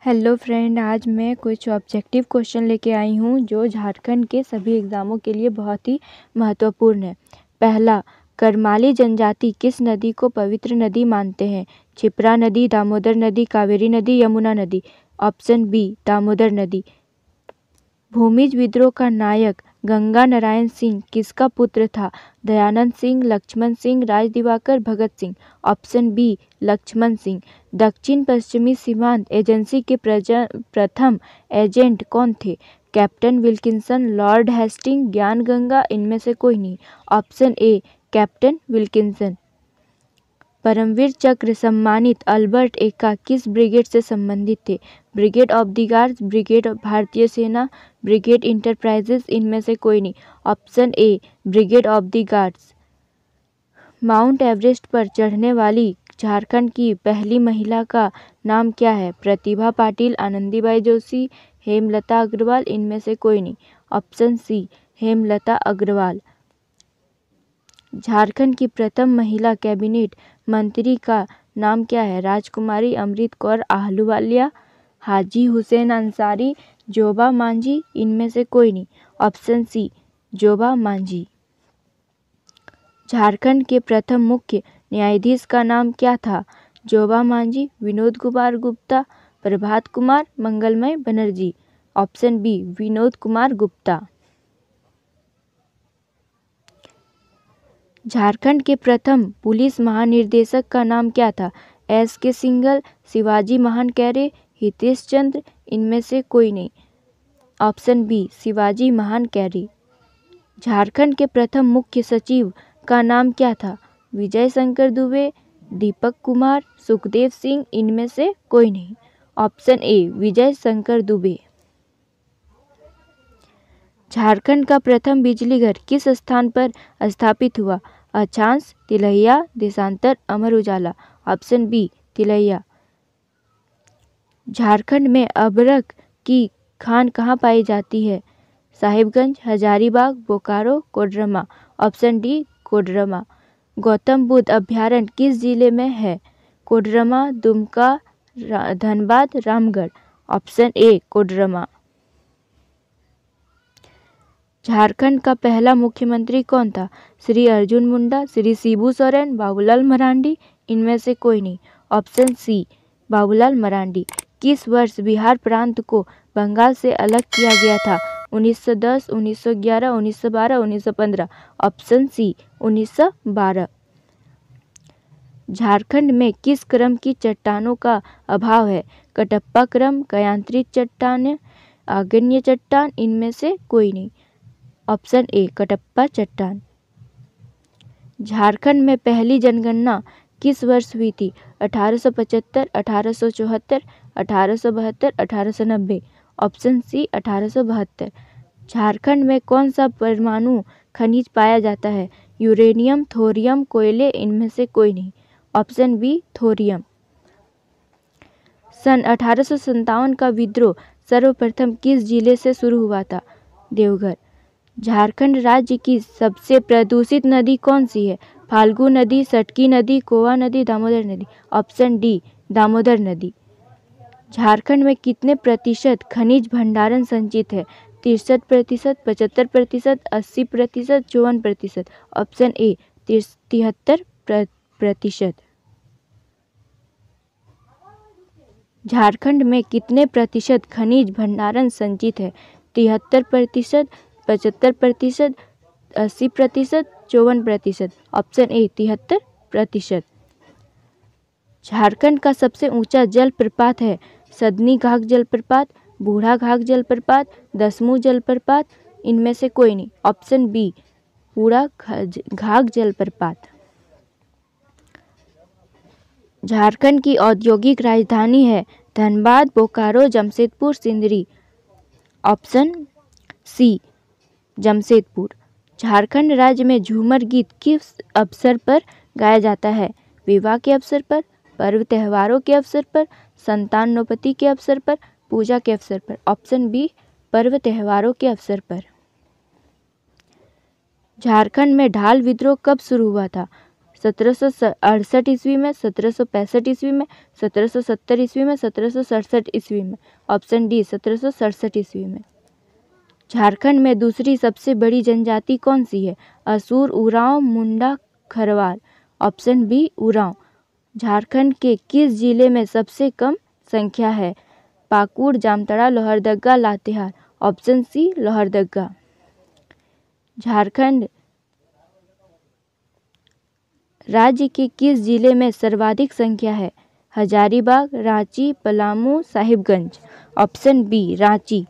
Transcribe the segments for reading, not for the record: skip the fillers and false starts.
Hello friend, आज मैं कुछ ऑब्जेक्टिव क्वेश्चन लेके आई हूँ जो झारखंड के सभी एग्ज़ामों के लिए बहुत ही महत्वपूर्ण है। पहला, करमाली जनजाति किस नदी को पवित्र नदी मानते हैं? क्षिप्रा नदी, दामोदर नदी, कावेरी नदी, यमुना नदी। ऑप्शन बी, दामोदर नदी। भूमिज विद्रोह का नायक गंगा नारायण सिंह किसका पुत्र था? दयानंद सिंह, लक्ष्मण सिंह, राज दिवाकर, भगत सिंह। Option B, Lakshman Singh. दक्षिण पश्चिमी सीमांत एजेंसी के प्रथम एजेंट कौन थे? कैप्टन विल्किंसन, लॉर्ड हेस्टिंग, ज्ञान गंगा, इनमें से कोई नहीं। Option A, captain Wilkinson. Paramvir Chakra सम्मानित अल्बर्ट एक्का किस ब्रिगेड से संबंधित थे? Brigade of the guards, brigade भारतीय सेना, ब्रिगेड इंटरप्राइजेस, इनमें से कोई नहीं। Option A, brigade of the guards. Mount Everest पर चढ़ने वाली झारखंड की पहली महिला का नाम क्या है? प्रतिभा पाटिल, आनंदीबाई जोशी, हेमलता अग्रवाल, इनमें से कोई नहीं। Option C, Hemlata Agrawal. झारखंड की प्रथम महिला कैबिनेट मंत्री का नाम क्या है? राजकुमारी अमृत कौर आहलूवालिया, हाजी हुसैन अंसारी, जोबा मांझी, इनमें से कोई नहीं। Option C, Joba Manjhi. झारखंड के प्रथम मुख्य न्यायाधीश का नाम क्या था? जोबा मांझी, विनोद कुमार गुप्ता, प्रभात कुमार, मंगलमय बनर्जी। Option B, Vinod Kumar Gupta. झारखंड के प्रथम पुलिस महानिर्देशक का नाम क्या था? एस के सिंघल, शिवाजी महानकैरे, हितेश चंद्र, इनमें से कोई नहीं। Option B, Shivaji Mahankaire. झारखंड के प्रथम मुख्य सचिव का नाम क्या था? विजय शंकर दुबे, दीपक कुमार, सुखदेव सिंह, इनमें से कोई नहीं। ऑप्शन ए, विजय शंकर दुबे। झारखंड का प्रथम बिजली घर किस स्थान पर स्थापित हुआ? अछांस, तिलैया, देशांतर, अमर उजाला। Option B, Tilaiya. झारखंड में अबरख की खान कहाँ पाई जाती है? साहिबगंज, हजारीबाग, बोकारो, कोडरमा। Option D, Koderma. गौतम बुद्ध अभयारण्य किस जिले में है? कोडरमा, दुमका, धनबाद, रामगढ़। Option A, Koderma. झारखंड का पहला मुख्यमंत्री कौन था? श्री अर्जुन मुंडा, श्री शिबू सोरेन, बाबूलाल मरांडी, इनमें से कोई नहीं। Option C, Babulal Marandi. किस वर्ष बिहार प्रांत को बंगाल से अलग किया गया था? 1910, 1911, 1912, 1915। Option C, 1912। झारखंड में किस क्रम की चट्टानों का अभाव है? कटप्पा क्रम, कयांत्रित चट्टान, आग्नेय चट्टान, इनमें से कोई नहीं। ऑप्शन ए, कटप्पा चट्टान। झारखंड में पहली जनगणना किस वर्ष हुई थी? 1875, 1874, 1872, 1890। Option C, 1872। झारखंड में कौन सा परमाणु खनिज पाया जाता है? यूरेनियम, थोरियम, कोयले, इनमें से कोई नहीं। Option B, thorium. सन 1857 का विद्रोह सर्वप्रथम किस जिले से शुरू हुआ था? देवघर। झारखंड राज्य की सबसे प्रदूषित नदी कौन सी है? फाल्गु नदी, सटकी नदी, कोवा नदी, दामोदर नदी। ऑप्शन डी, दामोदर नदी। झारखंड में कितने प्रतिशत खनिज भंडारण संचित है? 63%, 75%, 80%, 54%। Option A, 73%। झारखंड में कितने प्रतिशत खनिज भंडारण संचित है? 73%, 75%, 80%, 54%। Option A, 73%। झारखंड का सबसे ऊंचा जलप्रपात है? सदनी घाघ जलप्रपात, बूढ़ा घाघ जलप्रपात, दसमू जलप्रपात, इनमें से कोई नहीं। ऑप्शन बी, बूढ़ा घाघ जलप्रपात। झारखंड की औद्योगिक राजधानी है? धनबाद, बोकारो, जमशेदपुर, सिंदरी। Option C, Jamshedpur. झारखंड राज्य में झूमर गीत किस अवसर पर गाया जाता है? विवाह के अवसर पर, पर्व त्योहारों के अवसर पर, संतानोत्पत्ति के अवसर पर, पूजा के अवसर पर। ऑप्शन बी, पर्व त्योहारों के अवसर पर। झारखंड में ढाल विद्रोह कब शुरू हुआ था? 1768 ईस्वी में, 1765 ईस्वी में, 1770 ईस्वी में, 1767 ईस्वी में। ऑप्शन डी 1767 ईस्वी में। झारखंड में दूसरी सबसे बड़ी जनजाति कौन सी है? असुर, उरांव, मुंडा, खरवार। Option B Oraon. झारखंड के किस जिले में सबसे कम संख्या है? पाकुड़, जामताड़ा, लोहरदगा, लातेहार। Option C Lohardaga. झारखंड राज्य के किस जिले में सर्वाधिक संख्या है? हजारीबाग, रांची, पलामू, साहिबगंज। Option B Ranchi.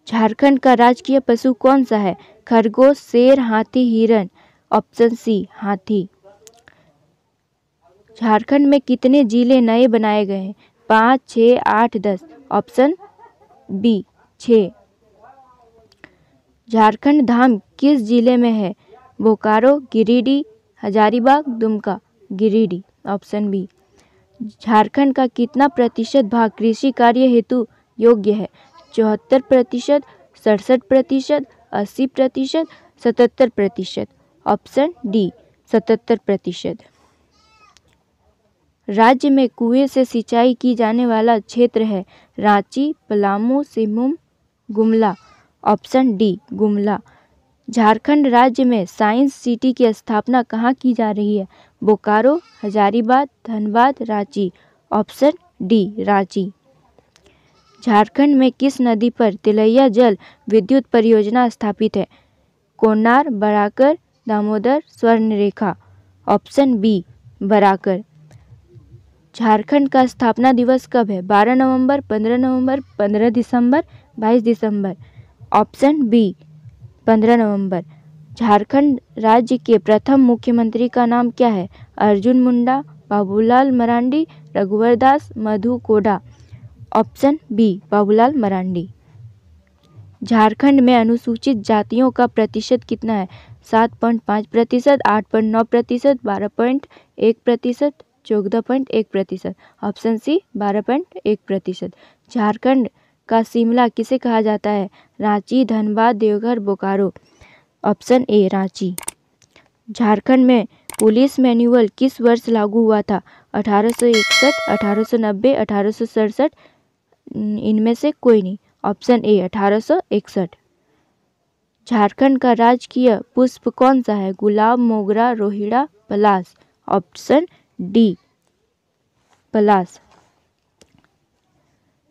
झारखंड का राजकीय पशु कौन सा है? खरगोश, शेर, हाथी, हिरण। ऑप्शन सी हाथी। झारखंड में कितने जिले नए बनाए गए हैं? 5, 6, 8, 10। Option B 6। झारखंड धाम किस जिले में है? बोकारो, गिरिडीह, हजारीबाग, दुमका। गिरिडीह। Option B. झारखंड का कितना प्रतिशत भाग कृषि कार्य हेतु योग्य है? 74%, 67%, 80%, 77%। Option D 77%। राज्य में कुएं से सिंचाई की जाने वाला क्षेत्र है? रांची, पलामू, सिंहभूम, गुमला। Option D Gumla. झारखंड राज्य में साइंस सिटी की स्थापना कहाँ की जा रही है? बोकारो, हजारीबाग, धनबाद, रांची। Option D Ranchi. झारखंड में किस नदी पर तिलैया जल विद्युत परियोजना स्थापित है? कोनार, बराकर, दामोदर, स्वर्णरेखा। Option B Barakar. झारखंड का स्थापना दिवस कब है? 12 नवंबर, 15 नवंबर, 15 दिसंबर, 22 दिसंबर। ऑप्शन बी 15 नवंबर। झारखंड राज्य के प्रथम मुख्यमंत्री का नाम क्या है? अर्जुन मुंडा, बाबूलाल मरांडी, रघुवर दास, मधु कोड़ा। Option B Babulal Marandi. झारखंड में अनुसूचित जातियों का प्रतिशत कितना है? 7.5%, 8.9%, 12.1%, 14.1%। Option C 12.1%। झारखंड का शिमला किसे कहा जाता है? रांची, धनबाद, देवघर, बोकारो। Option A Ranchi. झारखंड में पुलिस मैनुअल किस वर्ष लागू हुआ था? 1861, 1890, 1867। इनमें से कोई नहीं। ऑप्शन ए 1861। झारखंड का राजकीय पुष्प कौन सा है? गुलाब, मोगरा, रोहिड़ा, पलाश। ऑप्शन डी पलाश।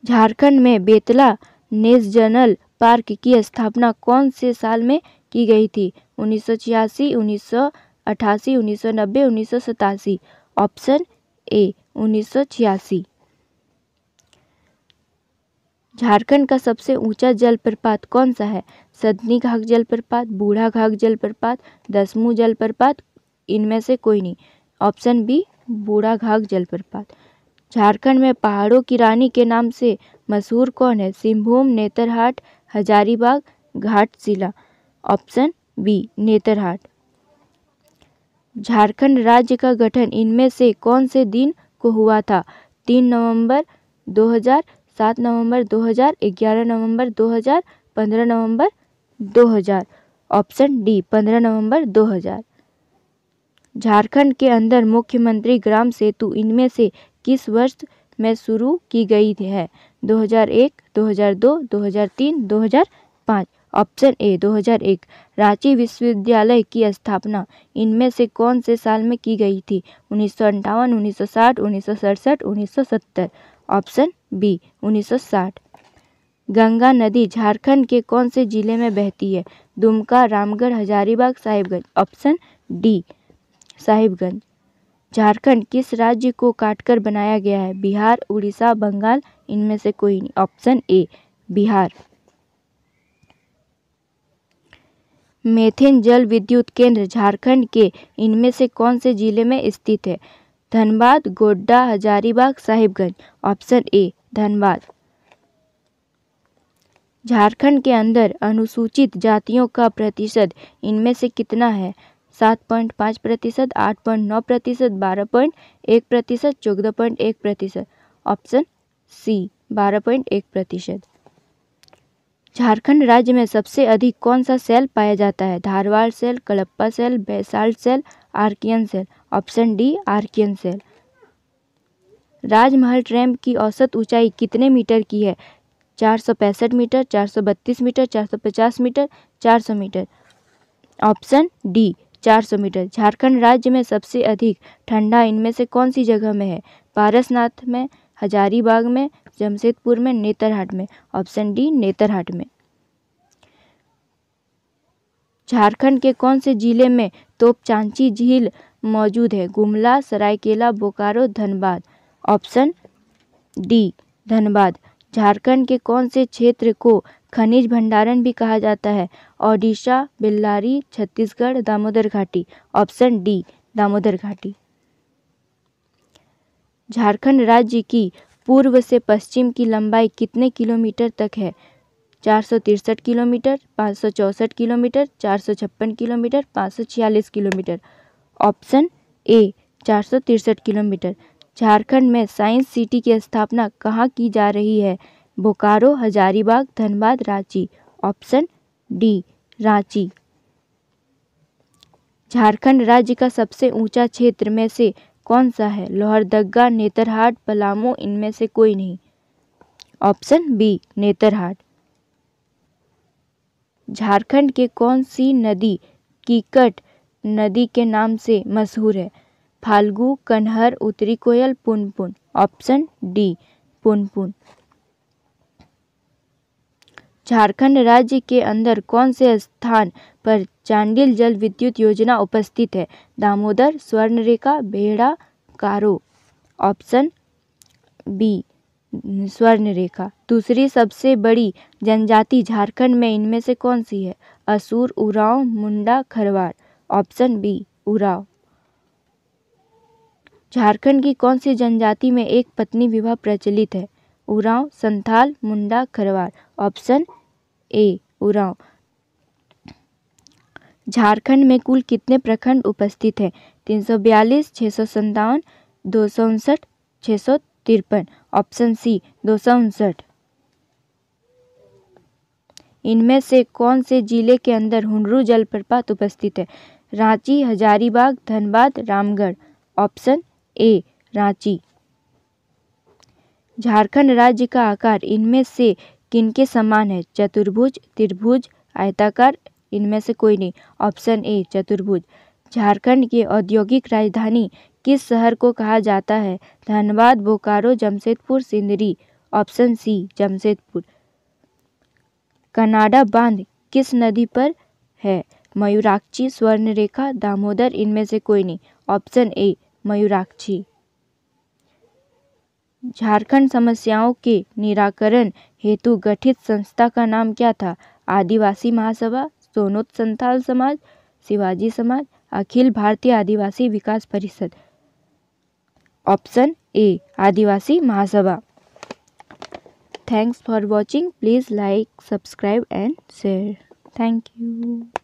झारखंड में बेतला नेशनल पार्क की स्थापना कौन से साल में की गई थी? 1986, 1988, 1990, 1987। Option A 1986। झारखंड का सबसे ऊंचा जलप्रपात कौन सा है? सदनी घाघ जलप्रपात, बूढ़ा घाघ जलप्रपात, दसमू जलप्रपात। इनमें से कोई नहीं। ऑप्शन बी बूढ़ा घाघ जलप्रपात। झारखंड में पहाड़ों की रानी के नाम से मशहूर कौन है? सिंहभूम, नेतरहाट, हजारीबाग, घाटशिला। Option B Netarhat. झारखंड राज्य का गठन इनमें से कौन से दिन को हुआ था? 3 नवंबर 2000, 7 नवंबर 2000, 11 नवंबर 2000, 15 नवंबर 2000। ऑप्शन डी 15 नवंबर 2000। झारखंड के अंदर मुख्यमंत्री ग्राम सेतु इनमें से किस वर्ष में शुरू की गई है? 2001, 2002, 2003, 2005। Option A 2001। रांची विश्वविद्यालय की स्थापना इनमें से कौन से साल में की गई थी? 1958, 1960, 1967, 1970। Option B 1960। गंगा नदी झारखंड के कौन से जिले में बहती है? दुमका, रामगढ़, हजारीबाग, साहिबगंज। Option D Sahibganj. झारखंड किस राज्य को काटकर बनाया गया है? बिहार, उड़ीसा, बंगाल। इनमें से कोई नहीं। ऑप्शन ए बिहार। मेथेन जल विद्युत केंद्र झारखंड के इनमें से कौन से जिले में स्थित है? धनबाद, गोड्डा, हजारीबाग, साहिबगंज। Option A Dhanbad. झारखंड के अंदर अनुसूचित जातियों का प्रतिशत इनमें से कितना है? 7.5%, 8.9%, 12.1%, 14.1%। Option C 12.1%। झारखंड राज्य में सबसे अधिक कौन सा सेल पाया जाता है? धारवाड़ सेल, कलप्पा सेल, बैसाल्ट सेल, आर्कियन सेल। ऑप्शन डी आर्कियन सेल। राजमहल ट्रैम्प की औसत ऊंचाई कितने मीटर की है? 465 metre, 432 metre, 450 metre, 400 metre. Option D 400 metre. Jharkhand राज्य में सबसे अधिक ठंडा इनमें से कौन सी जगह में है? पारसनाथ में, हजारीबाग में, जमशेदपुर में, नेतरहाट में। ऑप्शन डी नेतरहाट में। झारखंड के कौन से जिले में तोपचांची झील मौजूद है? गुमला, सरायकेला, बोकारो, धनबाद। Option D Dhanbad. झारखंड के कौन से क्षेत्र को खनिज भंडारण भी कहा जाता है? ओडिशा, बेल्लारी, छत्तीसगढ़, दामोदर घाटी। ऑप्शन डी दामोदर घाटी। झारखंड राज्य की पूर्व से पश्चिम की लंबाई कितने किलोमीटर तक है? 463 kilometre, 564 kilometre, 456 kilometre, 546 kilometre. Option A 463 kilometre. Jharkhand में साइंस सिटी की स्थापना कहाँ की जा रही है? बोकारो, हजारीबाग, धनबाद, रांची। Option D Ranchi. झारखंड राज्य का सबसे ऊंचा क्षेत्र में से कौन सा है? लोहरदगा, नेतरहाट, पलामू, इनमें से कोई नहीं। Option B Netarhat. झारखंड के कौन सी नदी कीकट नदी के नाम से मशहूर है? फाल्गु, कन्हर, उत्तरी कोयल, पुनपुन। Option D Punpun. झारखंड राज्य के अंदर कौन से स्थान पर चांडिल जल विद्युत योजना उपस्थित है? दामोदर, स्वर्णरेखा, बेहड़ा, कारो। Option B Swarnarekha. दूसरी सबसे बड़ी जनजाति झारखंड में इनमें से कौन सी है? असुर, उरांव, मुंडा, खरवार। Option B Oraon. झारखंड की कौन सी जनजाति में एक पत्नी विवाह प्रचलित है? उरांव, संथाल, मुंडा, खरवार। Option A Oraon. झारखंड में कुल कितने प्रखंड उपस्थित हैं? 342, 657, 259, 653। Option C 259। इनमें से कौन से जिले के अंदर हुंडरू जलप्रपात उपस्थित है? रांची, हजारीबाग, धनबाद, रामगढ़। Option A Ranchi. झारखंड राज्य का आकार इनमें से किनके समान है? चतुर्भुज, त्रिभुज, आयताकार, इनमें से कोई नहीं। ऑप्शन ए चतुर्भुज। झारखंड की औद्योगिक राजधानी किस शहर को कहा जाता है? Dhanbad, Bokaro, Jamshedpur, Sindri. Option C Jamshedpur. Canada बांध किस नदी पर है? मयूराक्षी, स्वर्णरेखा, दामोदर, इनमें से कोई नहीं। ऑप्शन ए मयूराक्षी। झारखंड समस्याओं के निराकरण हेतु गठित संस्था का नाम क्या था? आदिवासी महासभा, सोनोत संथाल समाज, शिवाजी समाज, अखिल भारतीय आदिवासी विकास परिषद। Option A Adivasi Mahasabha. Thanks for watching. Please like, subscribe and share. Thank you.